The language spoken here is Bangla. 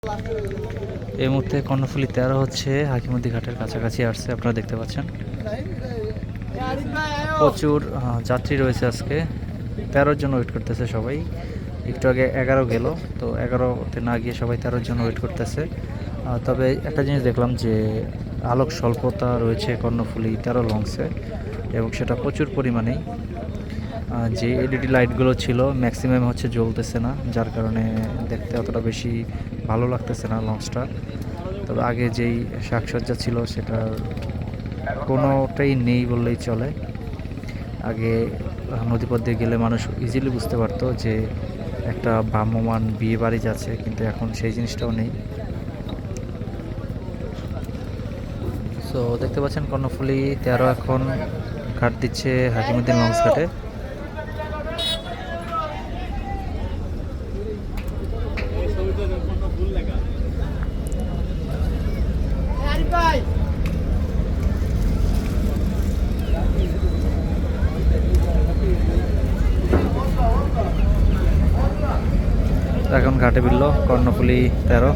এই মুহূর্তে কর্ণফুলী 13 হচ্ছে হাকিমুদ্দি ঘাটের কাছাকাছি আসছে, আপনারা দেখতে পাচ্ছেন প্রচুর যাত্রী রয়েছে। আজকে 13-র জন্য ওয়েট করতেছে সবাই। একটু আগে 11 গেল, তো 11তে না গিয়ে সবাই 13-র জন্য ওয়েট করতেছে। তবে একটা জিনিস দেখলাম যে আলোক স্বল্পতা রয়েছে কর্ণফুলী 13 লঞ্চে, এবং সেটা প্রচুর পরিমাণেই। যে এলইডি লাইটগুলো ছিল ম্যাক্সিমাম হচ্ছে জ্বলতেছে না, যার কারণে দেখতে অতটা বেশি ভালো লাগতেছে না লঞ্চটা। তবে আগে যেই সাজসজ্জা ছিল সেটার কোনোটাই নেই বললেই চলে। আগে নদীপথ দিয়ে গেলে মানুষ ইজিলি বুঝতে পারতো যে একটা ভ্রাম্যমান বিয়ে বাড়ি যাচ্ছে, কিন্তু এখন সেই জিনিসটাও নেই। সো দেখতে পাচ্ছেন কর্ণফুলী 13 এখন ঘাট দিচ্ছে হাকিমুদ্দিন লঞ্চ ঘাটে। এখন ঘাটে বিলল কর্ণফুলী 13।